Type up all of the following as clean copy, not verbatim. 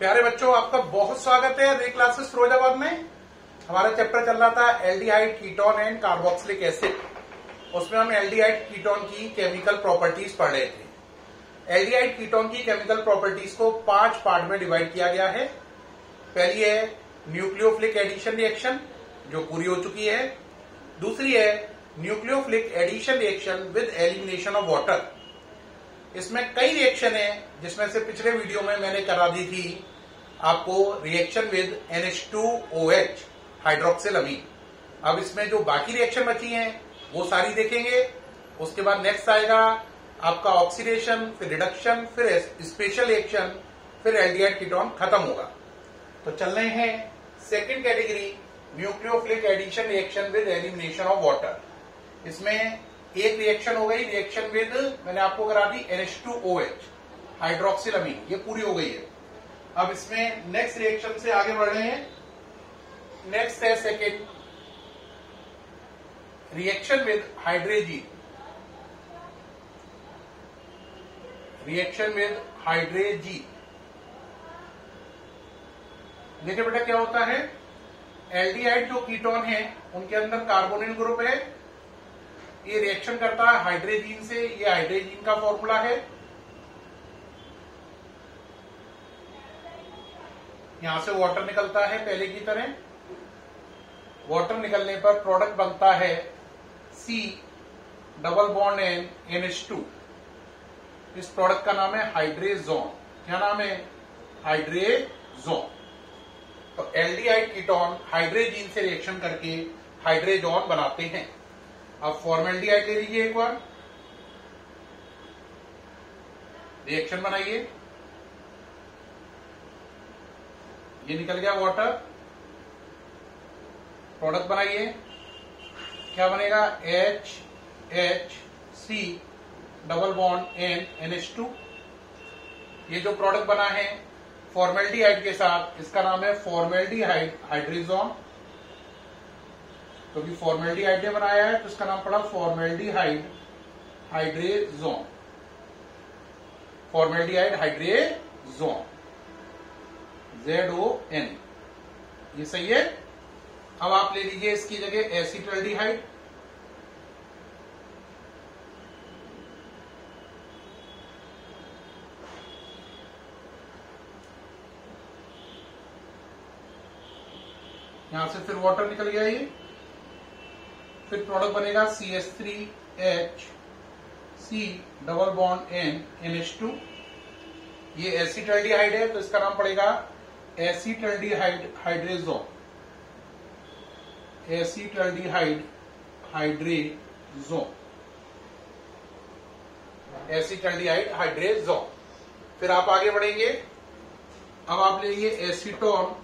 प्यारे बच्चों, आपका बहुत स्वागत है रे क्लासेस फिरोजाबाद में। हमारा चैप्टर चल रहा था aldehyde ketone and carboxylic acid. उसमें हम एल्डिहाइड कीटोन की केमिकल प्रॉपर्टीज पढ़ रहे थे। एल्डिहाइड कीटोन की केमिकल प्रॉपर्टीज को 5 पार्ट में डिवाइड किया गया है। पहली है न्यूक्लियोफिलिक एडिशन रिएक्शन, जो पूरी हो चुकी है। दूसरी है nucleophilic addition reaction with elimination of water. इसमें कई रिएक्शन है, जिसमें से पिछले वीडियो में मैंने करा दी थी आपको रिएक्शन विद NH2OH हाइड्रोक्सिल अमीन। अब इसमें जो बाकी रिएक्शन बची हैं वो सारी देखेंगे। उसके बाद नेक्स्ट आएगा आपका ऑक्सीडेशन, फिर रिडक्शन, फिर स्पेशल रिएक्शन, फिर एल्डिहाइड कीटोन खत्म होगा। तो चल रहे हैं second category, nucleophilic addition reaction with elimination of water. इसमें एक रिएक्शन हो गई, रिएक्शन विद मैंने आपको करा दी NH2OH हाइड्रोक्सिल अमीन, ये पूरी हो गई है। अब इसमें नेक्स्ट रिएक्शन से आगे बढ़ रहे हैं। नेक्स्ट है second reaction with हाइड्रेजीन। Reaction with हाइड्रेजीन, देखिए बेटा क्या होता है। एल्डिहाइड जो कीटोन है उनके अंदर कार्बोनिल ग्रुप है, ये रिएक्शन करता है हाइड्रोजीन से। ये हाइड्रोजीन का फॉर्मूला है। यहां से वाटर निकलता है पहले की तरह। वाटर निकलने पर प्रोडक्ट बनता है C double bond N NH2। इस प्रोडक्ट का नाम है हाइड्रेजोन। क्या नाम है? हाइड्रेजोन। तो एल्डिहाइड कीटोन हाइड्रोजीन से रिएक्शन करके हाइड्रेजोन बनाते हैं। अब फॉर्मेल्डिहाइड ले लीजिए एक बार, रिएक्शन बनाइए। ये निकल गया वाटर, प्रोडक्ट बनाइए। क्या बनेगा? HC double bond N NH2। ये जो प्रोडक्ट बना है फॉर्मेल्डिहाइड के साथ, इसका नाम है फॉर्मेल्डिहाइड हाइड्रेजोन। क्योंकि फॉर्मेल्डिहाइड ने बनाया है तो इसका नाम पड़ा formaldehyde hydrazone. Formaldehyde hydrazone ZON, ये सही है। अब आप ले लीजिए इसकी जगह एसिटल्डिहाइड। यहां से फिर वाटर निकल गया ये, फिर प्रोडक्ट बनेगा CH3HC double bond N NH2। ये एसिटल्डिहाइड है तो इसका नाम पड़ेगा acetaldehyde hydrazone. Acetaldehyde hydrazone, acetaldehyde hydrazone. फिर आप आगे बढ़ेंगे। अब आप लेंगे एसीटोन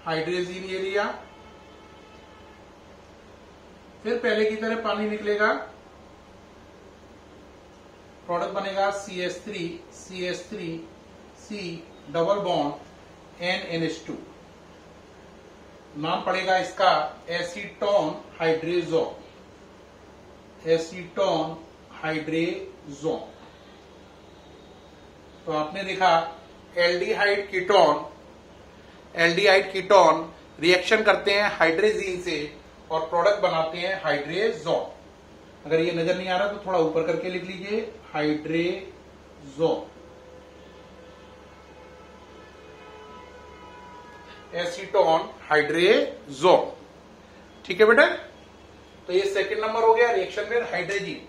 हाइड्रेजीन, ये लिया। फिर पहले की तरह पानी निकलेगा, प्रोडक्ट बनेगा CH3C double bond N NH2। नाम पड़ेगा इसका एसीटोन हाइड्रेजोन। Acetone hydrazone. तो आपने देखा एल्डिहाइड कीटोन रिएक्शन करते हैं हाइड्रोजीन से और प्रोडक्ट बनाते हैं हाइड्रेजोन। अगर ये नजर नहीं आ रहा तो थोड़ा ऊपर करके लिख लीजिए, हाइड्रेजोन। एसीटोन हाइड्रेजोन, ठीक है बेटा। तो ये सेकंड नंबर हो गया रिएक्शन विद हाइड्रोजीन।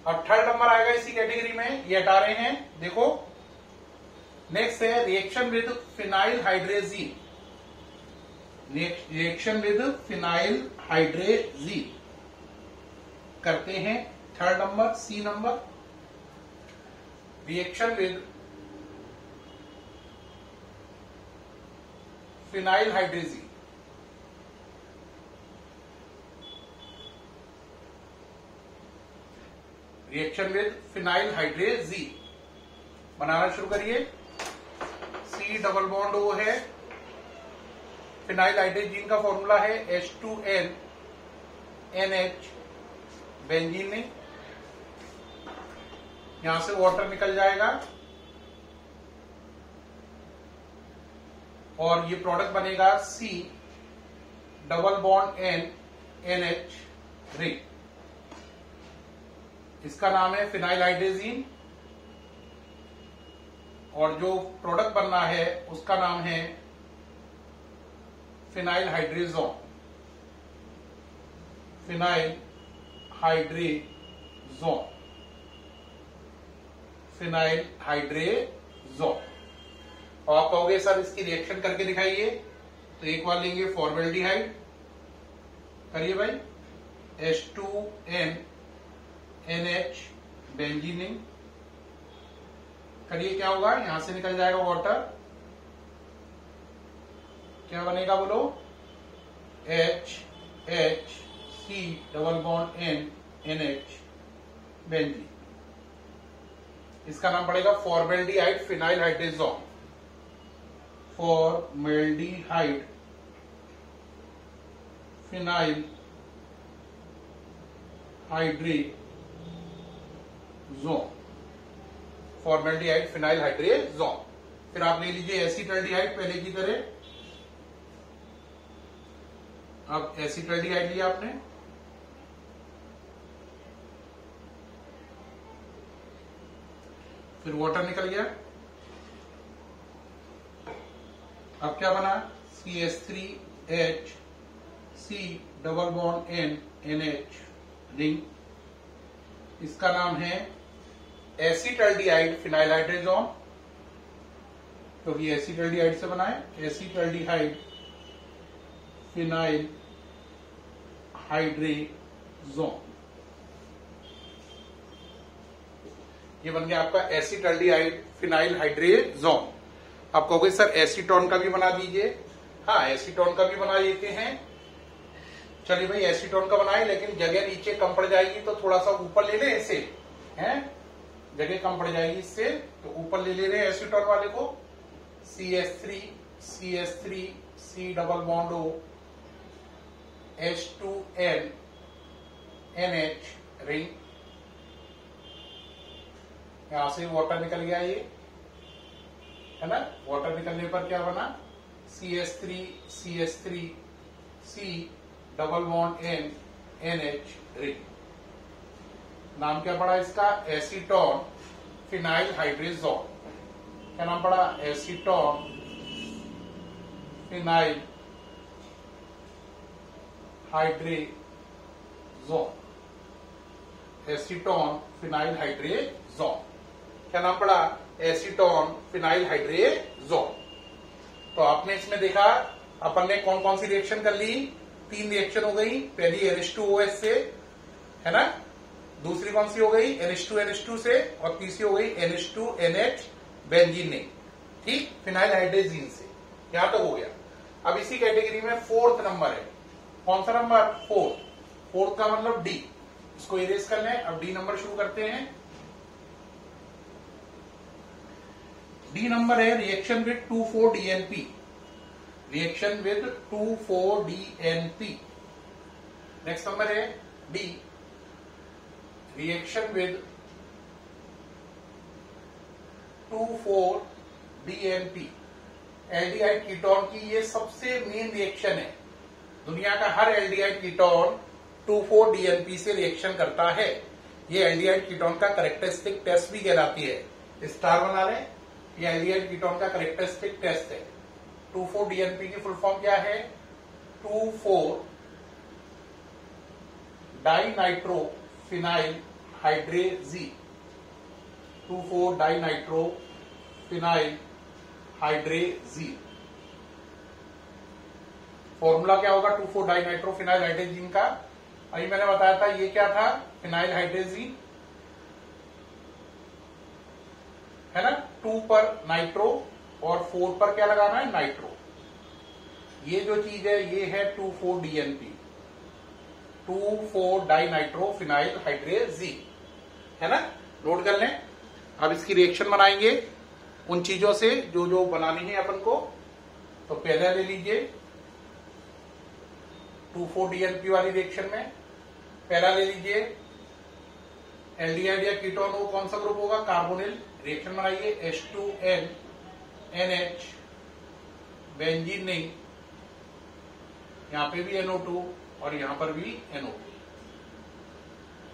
अब थर्ड नंबर आएगा इसी कैटेगरी में, ये हटा रहे हैं, देखो। नेक्स्ट है reaction with phenyl hydrazine. Reaction with phenyl hydrazine करते हैं। Third number, C number, reaction with phenyl hydrazine. Reaction with phenyl hydrazine बनाना शुरू करिए। C डबल बॉन्ड O है, फिनाइल हाइड्रोजीन का फॉर्मूला है H2N NH, बेंजीन नहीं, यहां से वाटर निकल जाएगा और ये प्रोडक्ट बनेगा C double bond N NH ring. इसका नाम है फिनाइल हाइड्रेजीन और जो प्रोडक्ट बनना है उसका नाम है phenyl hydrazone. Phenyl hydrazone, phenyl hydrazone. और आप कहोगे सर इसकी रिएक्शन करके दिखाइए, तो एक बार लेंगे फॉर्मेल्डिहाइड, करिए भाई, H2N NH बेंजीनिंग, करिए क्या होगा, यहां से निकल जाएगा वाटर, क्या बनेगा बोलो, HC double bond N NH benzene. इसका नाम पड़ेगा formaldehyde phenyl hydrazone. Formaldehyde phenyl hydrazone, formaldehyde phenyl hydrazone. फिर आप ले लीजिए एसीटल्डिहाइड पहले की तरह। अब एसीटल्डिहाइड लिया आपने, फिर वाटर निकल गया। अब क्या बना, CH3H C double bond N NH ring. इसका नाम है एसीटल्डिहाइड फिनाइल हाइड्रेजोन, क्योंकि एसीटल्डिहाइड से बना है, एसीटल्डिहाइड फिनाइल हाइड्रेजोन। ये बन गया आपका एसीटल्डिहाइड फिनाइल हाइड्रेजोन। आप कहोगे सर एसीटोन का भी बना दीजिए। हाँ, एसीटोन का भी बना देते हैं। चलिए भाई एसीटोन का बनाए, लेकिन जगह नीचे कम पड़ जाएगी तो थोड़ा सा ऊपर ले लें इसे, हैं, जगह कम पड़ जाएगी इससे, तो ऊपर ले रहे हैं एसीटोन वाले को, CH3 C double bond O H2N NH ring. यहां से वाटर निकल गया, ये है ना, वाटर निकलने पर क्या बना, CH3 C double bond N NH ring. नाम क्या पड़ा इसका, एसीटोन फिनाइल हाइड्रेजोन। क्या नाम पड़ा, acetone phenyl hydrazone, acetone phenyl hydrazone. क्या नाम पड़ा, एसीटोन फिनाइल हाइड्रेजोन। तो आपने इसमें देखा अपन ने कौन कौन सी रिएक्शन कर ली, 3 रिएक्शन हो गई। पहली NH2OH से, है ना, दूसरी कौन सी हो गई NH2NH2 से, और तीसरी हो गई NH2NH बेंजीन ने, ठीक, फिनाइल हाइड्रेजीन से। यहां तक हो गया। अब इसी कैटेगरी में 4th नंबर है, कौन सा नंबर, 4th का मतलब D। इसको इरेज कर लें। अब D नंबर शुरू करते हैं। D नंबर है reaction with 2,4-DNP, reaction with 2,4-DNP। Next number है D, reaction with 2,4-DNP। Aldehyde ketone की ये सबसे मेन रिएक्शन है। दुनिया का हर एल्डिहाइड कीटोन 2,4-DNP से रिएक्शन करता है। ये एल्डिहाइड कीटोन का कैरेक्टरिस्टिक टेस्ट भी कहलाती है। स्टार बना लें, ये एल्डिहाइड कीटोन का कैरेक्टरिस्टिक टेस्ट है। 2,4-DNP की फुल फॉर्म क्या है, 2,4-डाइनाइट्रोफिनाइल हाइड्रेजीन, 2,4-डाइनाइट्रोफिनाइल हाइड्रेजीन। फॉर्मूला क्या होगा 2,4-डाइनाइट्रोफिनाइल हाइड्रेजीन का, अभी मैंने बताया था, ये क्या था, फिनाइल हाइड्रेजीन, है ना, 2 पर नाइट्रो और 4 पर क्या लगाना है, नाइट्रो। ये जो चीज है ये है 2,4-DNP, 2,4-डाइनाइट्रोफिनाइल हाइड्रेजीन, है ना, नोट कर लें। अब इसकी रिएक्शन बनाएंगे उन चीजों से जो जो बनानी है अपन को। तो पहले ले लीजिए 2,4-DNP वाली रिएक्शन में, पहला ले लीजिए एल्डिहाइड या कीटोन वो कौन सा ग्रुप होगा? कार्बोनिल। रिएक्शन बनाइए H2N NH बेंजीन नहीं, यहां पे भी NO2 और यहां पर भी NO2।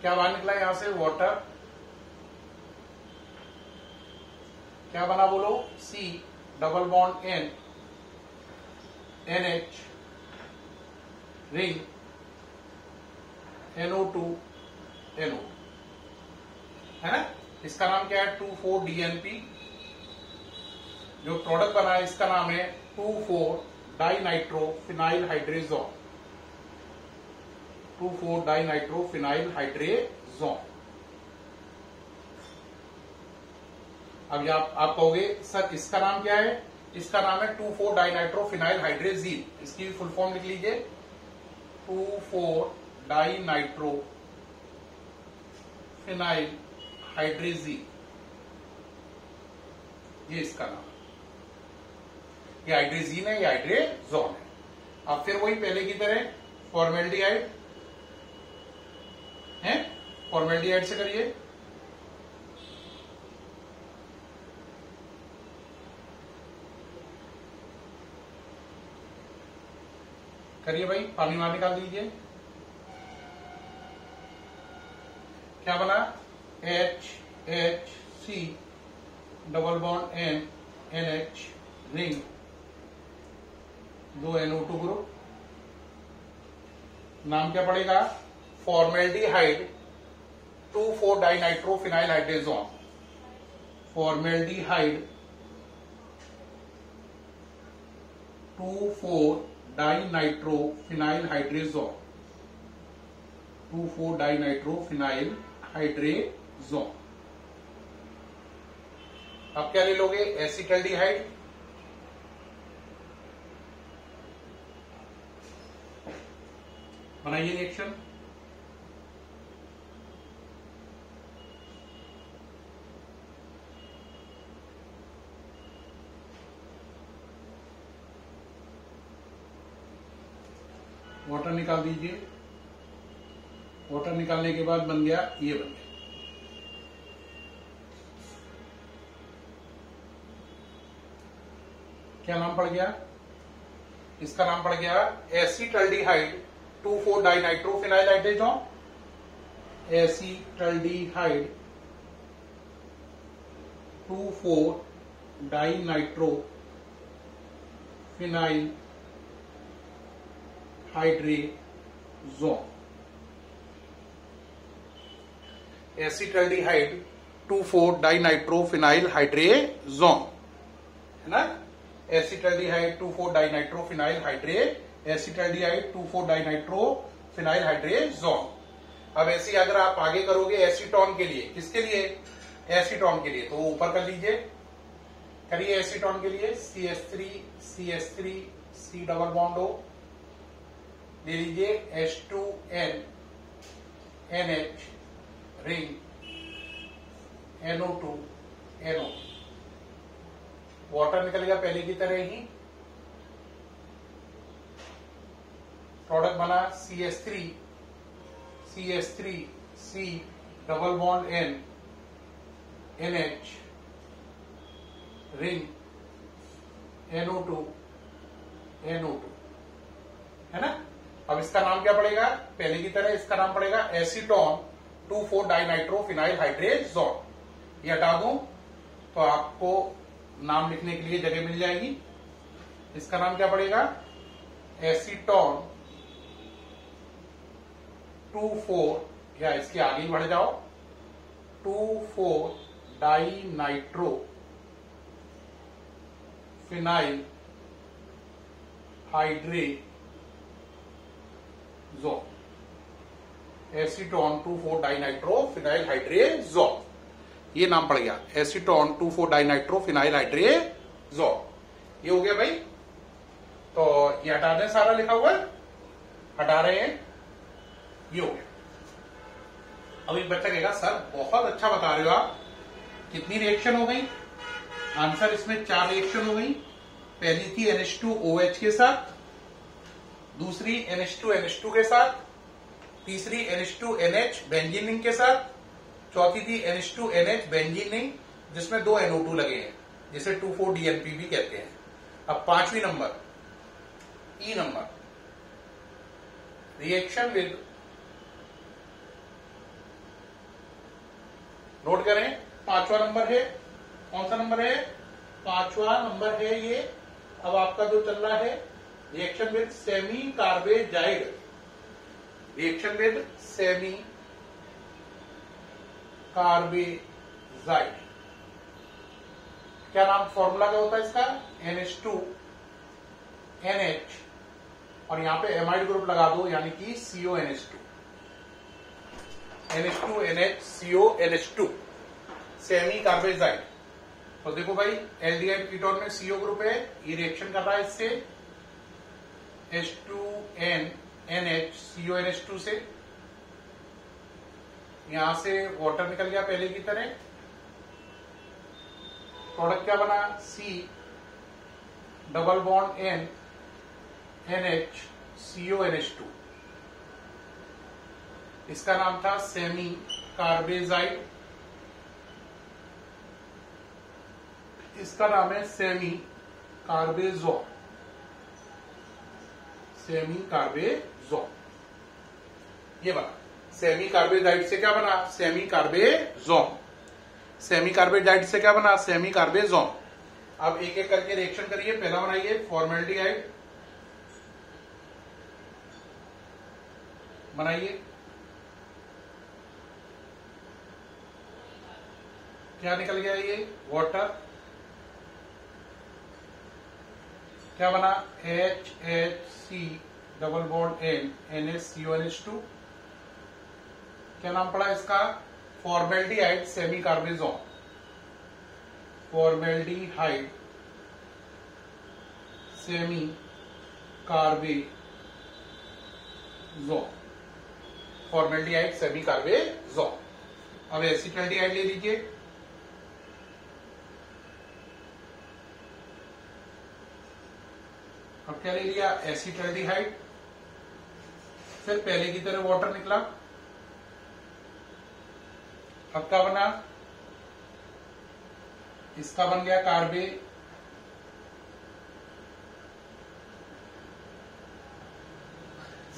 क्या बाहर निकला यहां से? वाटर। क्या बना बोलो? C double bond N NH ring NO2 NO2 है ना। इसका नाम क्या है? 2,4-DNP। जो प्रोडक्ट बना है इसका नाम है 2,4-डाइनाइट्रोफिनाइल हाइड्रेजोन। Two four dinitrophenyl hydrazone. अब आप कहोगे सर इसका नाम क्या है? इसका नाम है 2,4-डाइनाइट्रोफिनाइल हाइड्रेजीन। इसकी फुल फॉर्म लिख लीजिए 2,4-डाइनाइट्रोफिनाइल हाइड्रेजीन, ये इसका नाम। ये हाइड्रेजीन है, ये हाइड्रेजोन है। अब फिर वही पहले की तरह फॉर्मेल्डिहाइड है, फॉर्मेल्डिहाइड से करिए। करिए भाई, पानी वहां निकाल दीजिए। क्या बना? HHC double bond N NH ring 2 NO2 group. नाम क्या पड़ेगा? Formaldehyde two four dinitrophenyl hydrazone. Formaldehyde two four dinitrophenyl hydrazone. Two four dinitrophenyl hydrazone. अब क्या ले लोगे? एसिटल्डिहाइड। बनाइए रिएक्शन। वाटर निकाल दीजिए। वाटर निकालने के बाद बन गया, ये बन गया। क्या नाम पड़ गया? इसका नाम पड़ गया acetaldehyde two four dinitrophenyl hydrazone. Acetaldehyde two four dinitrophenyl hydrazone. Acetaldehyde two four dinitrophenyl hydrazone है ना। Acetaldehyde two four dinitrophenyl acetaldehyde two four dinitrophenyl hydrazone. अब ऐसे अगर आप आगे करोगे एसीटोन के लिए, किसके लिए? एसीटोन के लिए, तो ऊपर कर लीजिए। करिए एसीटोन के लिए CH3 C डबल बॉन्ड हो, ले लीजिए H2N NH ring NO2 NO। Water निकल गया पहले की तरह ही। प्रोडक्ट बना CH3 C double bond N NH ring NO2 है ना। अब इसका नाम क्या पड़ेगा? पहले की तरह इसका नाम पड़ेगा एसीटोन 2,4-डाइनाइट्रोफिनाइल हाइड्रेजोन। ये हटा दूं तो आपको नाम लिखने के लिए जगह मिल जाएगी। इसका नाम क्या पड़ेगा? एसीटोन 2,4, या इसके आगे ही बढ़ जाओ, 2,4-डाइनाइट्रोफिनाइल हाइड्रेजोन। एसीटोन 2,4-डाइनाइट्रोफिनाइल हाइड्रेजोन, ये नाम पड़ गया एसीटोन 2,4-डाइनाइट्रोफिनाइल हाइड्रेजोन। ये हो गया भाई। तो ये हटा दें, सारा लिखा हुआ है, हटा रहे हैं, ये हो गया। अब एक बच्चा कहेगा सर बहुत अच्छा बता रहे हो आप, कितनी रिएक्शन हो गई? आंसर इसमें 4 रिएक्शन हो गई। पहली थी NH2OH के साथ, दूसरी NH2NH2 के साथ, तीसरी NH2NH बेंजीन के साथ, चौथी थी NH2NH बेंजीन नहीं, जिसमें 2 NO2 लगे हैं, जिसे 2,4-DNP भी कहते हैं। अब पांचवी number E number, reaction with, note करें, पांचवा नंबर है, कौन सा नंबर है, पांचवा नंबर है ये। अब आपका जो चल रहा है reaction with semi carbazide, reaction with semi carbazide, क्या नाम फॉर्मूला का होता है इसका, NH2NH और यहां पे एमाइड ग्रुप लगा दो, यानी कि CONH2, NH2NH CONH2 semi carbazide. तो देखो भाई एल्डिहाइड कीटोन में CO ग्रुप है, ये रिएक्शन कर रहा है इससे H2NH CONH2 से, यहां से वाटर निकल गया पहले की तरह, प्रोडक्ट क्या बना, C double bond N NH CONH2, इसका नाम था सेमी कार्बेजाइड, इसका नाम है सेमी कार्बेजोन, सेमी कार्बेजोन, ये बना। सेमी कार्बेजाइड से क्या बना, सेमी कार्बेजोन, सेमी कार्बेजाइड से क्या बना, सेमी कार्बेजोन। अब एक एक करके रिएक्शन करिए। पहला बनाइए फॉर्मेल्डिहाइड, बनाइए, क्या निकल गया ये, वाटर, क्या बना, HHC double bond N NH CONH2, क्या नाम पड़ा इसका, formaldehyde semi carbazone, formaldehyde semi carbazone, formaldehyde semi carbazone. अब एसिटल्डिहाइड ले लीजिए, अब क्या ले लिया, एसिटल्डिहाइड, फिर पहले की तरह वाटर निकला, अब क्या बना, इसका बन गया कार्बे,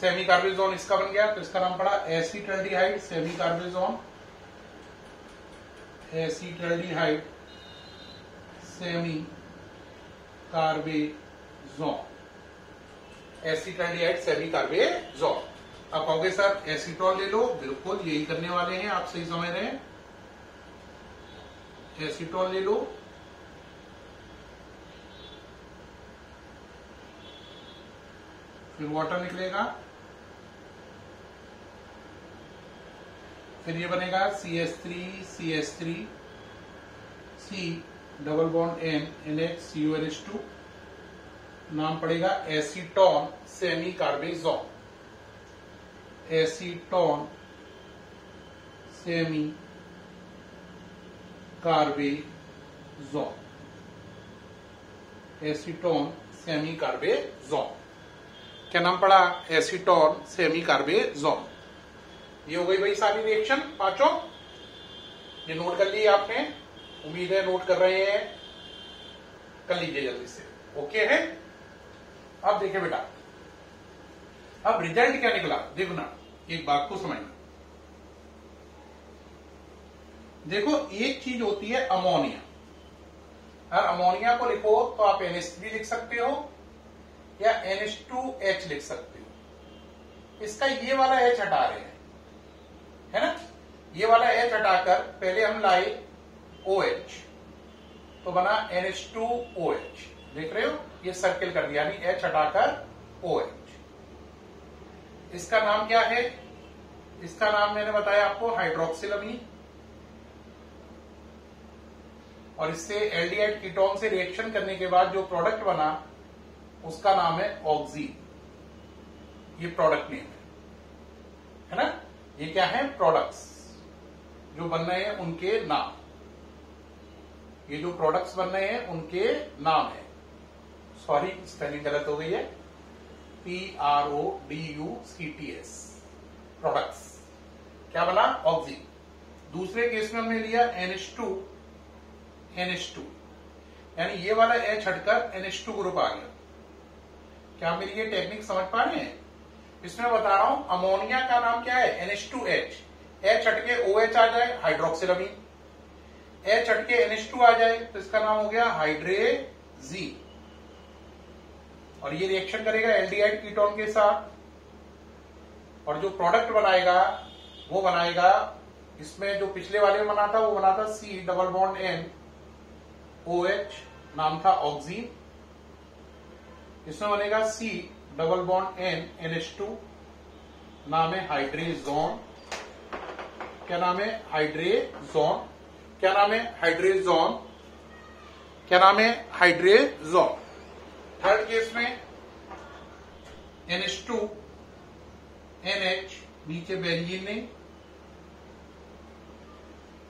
सेमी कार्बेजोन इसका बन गया, तो इसका नाम पड़ा acetaldehyde semi carbazone, acetaldehyde semi carbazone, acetaldehyde semi carbazone. अब कहोगे सर एसीटोल ले लो, बिल्कुल यही करने वाले हैं, आप सही समझ रहे हैं, एसीटोल ले लो, फिर वाटर निकलेगा, फिर ये बनेगा CH3 C double bond N NH CONH2, नाम पड़ेगा acetone semi carbazone, acetone semi carbazone, acetone semi carbazone, क्या नाम पड़ा, एसीटोन सेमी कार्बेजोन। ये हो गई भाई सारी रिएक्शन पांचों, ये नोट कर लिए आपने, उम्मीद है नोट कर रहे हैं, कर लीजिए जल्दी से, ओके है। अब देखिए बेटा, अब रिजल्ट क्या निकला, देखना, एक बात को समझना। देखो एक चीज होती है अमोनिया, अगर अमोनिया को लिखो तो आप NH3 लिख सकते हो या NH2H लिख सकते हो। इसका ये वाला H हटा रहे हैं, है ना, ये वाला H हटाकर पहले हम लाए OH, तो बना NH2OH, देख रहे हो, ये सर्किल कर दिया, यानी H हटाकर OH। इसका नाम क्या है, इसका नाम मैंने बताया आपको हाइड्रोक्सिलअमीन, और इससे एल्डिहाइड कीटोन से रिएक्शन करने के बाद जो प्रोडक्ट बना उसका नाम है ऑक्सी, ये प्रोडक्ट नेम है ना, ये क्या है, प्रोडक्ट्स जो बन रहे हैं उनके नाम, ये जो प्रोडक्ट्स बन रहे हैं उनके नाम है, सॉरी स्पेलिंग गलत हो गई है, PRODUCTS, प्रोडक्ट्स, क्या बना, ऑक्सी। दूसरे केस में हमने लिया NH2 यानी ये वाला H हटकर NH2 ग्रुप आ गया। क्या मेरी ये टेक्निक समझ पा रहे हैं? इसमें बता रहा हूं अमोनिया का नाम क्या है? NH2H। H हटके OH आ जाए हाइड्रोक्सिलामीन, H हटके NH2 आ जाए तो इसका नाम हो गया हाइड्रेजीन, और ये रिएक्शन करेगा एल्डिहाइड कीटोन के साथ, और जो प्रोडक्ट बनाएगा वो बनाएगा, इसमें जो पिछले वाले में बना था वो बना था C double bond N OH, नाम था ऑक्सीन। इसमें बनेगा C double bond N NH2, नाम है हाइड्रेजोन। क्या नाम है? हाइड्रेजोन। क्या नाम है? हाइड्रेजोन। क्या नाम है? हाइड्रेजोन। थर्ड केस में NH2 NH, नीचे बेंजीन नहीं,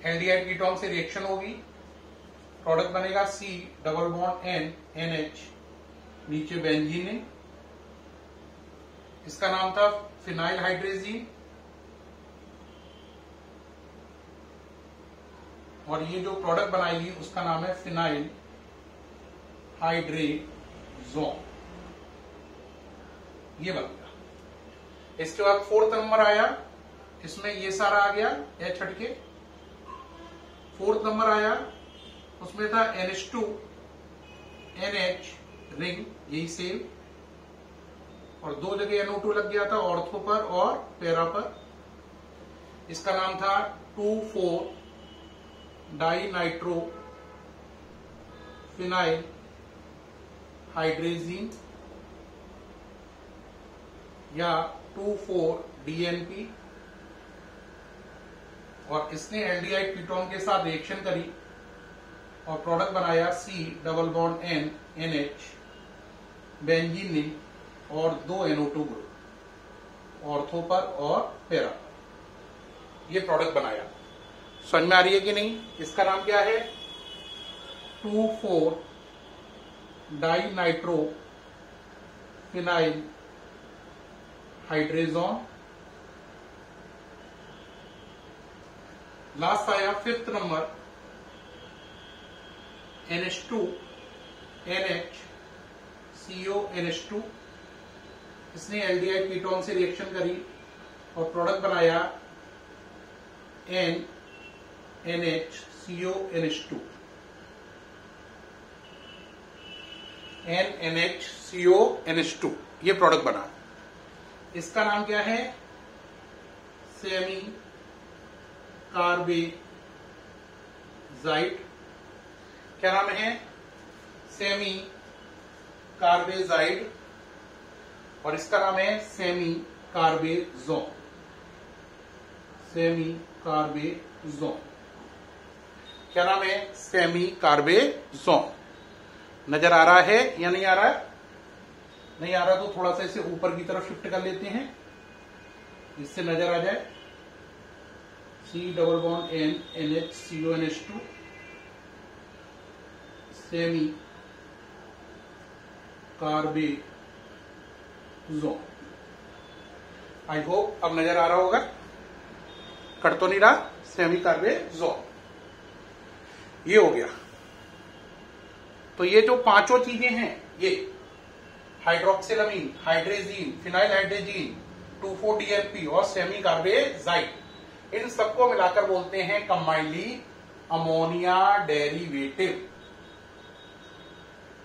एल्डिहाइड कीटोन से रिएक्शन होगी, प्रोडक्ट बनेगा C double bond N NH, नीचे बेंजीन नहीं, इसका नाम था फिनाइल हाइड्रेजीन, और ये जो प्रोडक्ट बनाएगी उसका नाम है फिनाइल हाइड्रेजोन। ये बन गया। इसके बाद फोर्थ नंबर आया, इसमें ये सारा आ गया H हटके। फोर्थ नंबर आया, उसमें था NH2 NH रिंग, यही सेम, और दो जगह NO2 लग गया था, ऑर्थो पर और पैरा पर। इसका नाम था 2,4 डाई नाइट्रो फिनाइल हाइड्रेजीन या 2,4 DNP, और इसने एल्डिहाइड कीटोन के साथ रिएक्शन करी और प्रोडक्ट बनाया C double bond N NH benzene ने, और दो NO2 ग्रुप ऑर्थो पर और पैरा पर। ये प्रोडक्ट बनाया। समझ में आ रही है कि नहीं? इसका नाम क्या है? 2,4 di nitro phenyl hydrazone. Last आया fifth number NH2 NH CO NH2, इसने एल्डिहाइड कीटोन से रिएक्शन करी और प्रोडक्ट बनाया N NH CO NH2, N NH CO NH2, ये प्रोडक्ट बना। इसका नाम क्या है? Semi carbazide. क्या नाम है? सेमी कार्बेजाइड, और इसका नाम है सेमी कार्बेजोन। Semi carbazone. क्या नाम है? Semi carbazone. नजर आ रहा है या नहीं आ रहा है? नहीं आ रहा तो थोड़ा सा इसे ऊपर की तरफ शिफ्ट कर लेते हैं, इससे नजर आ जाए। C double bond N NH CO NH2 semi carbazone. I hope अब नजर आ रहा होगा, कट तो नहीं रहा। सेमी कार्बेजोन ये हो गया। तो ये जो पांचों चीजें हैं, ये हाइड्रोक्सिलामीन, हाइड्रेजीन, फिनाइल हाइड्रेजीन, 2,4 DNP और सेमी कार्बेजाइड, इन सबको मिलाकर बोलते हैं कंबाइनली अमोनिया डेरिवेटिव,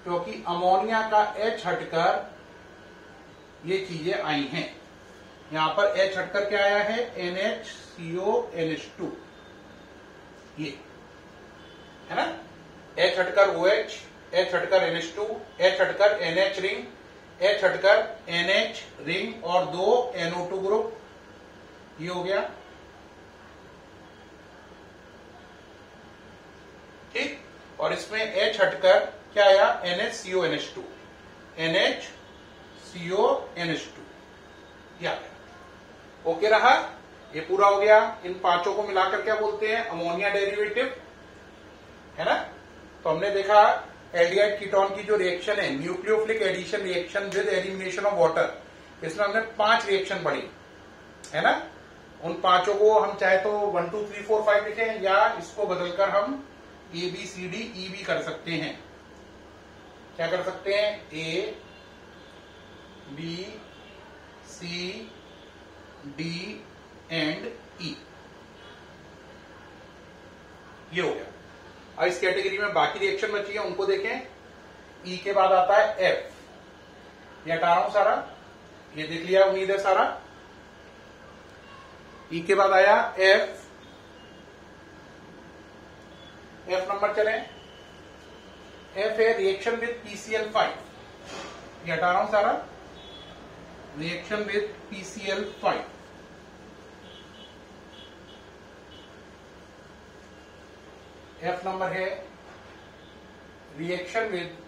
क्योंकि अमोनिया का H हटकर ये चीजें आई हैं। यहां पर H हटकर क्या आया है? NHCO NH2, ये है ना। H हटकर OH, H हटकर NH2, H हटकर NH रिंग, H हटकर NH रिंग और दो NO2 ग्रुप, ये हो गया। ठीक, और इसमें H हटकर क्या आया? NHCO NH2, NHCO NH2, या ओके रहा। ये पूरा हो गया। इन पांचों को मिलाकर क्या बोलते हैं? अमोनिया डेरिवेटिव, है ना। तो हमने देखा एल्डिहाइड कीटोन की जो रिएक्शन है, nucleophilic addition reaction with elimination of water, इसमें हमने 5 रिएक्शन पढ़ी, है ना। उन पांचों को हम चाहे तो 1 2 3 4 5 लिखें या इसको बदलकर हम ए बी सी डी ई भी कर सकते हैं। क्या कर सकते हैं? A B C D and E. ये हो गया। अब इस कैटेगरी में बाकी रिएक्शन बची है उनको देखें। ई के बाद आता है एफ, ये हटा रहा हूं सारा, ये देख लिया उम्मीद है सारा। ई के बाद आया एफ, एफ नंबर चले। एफ है रिएक्शन विद PCl5, ये हटा रहा हूं सारा, reaction with PCl5। F number है रिएक्शन विद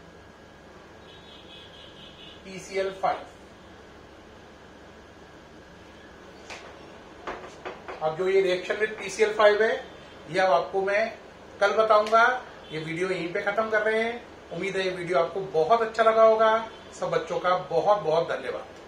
PCl5। अब जो ये रिएक्शन विद PCl5 है ये अब आपको मैं कल बताऊंगा। ये वीडियो यहीं पे खत्म कर रहे हैं। उम्मीद है ये वीडियो आपको बहुत अच्छा लगा होगा। सब बच्चों का बहुत बहुत धन्यवाद।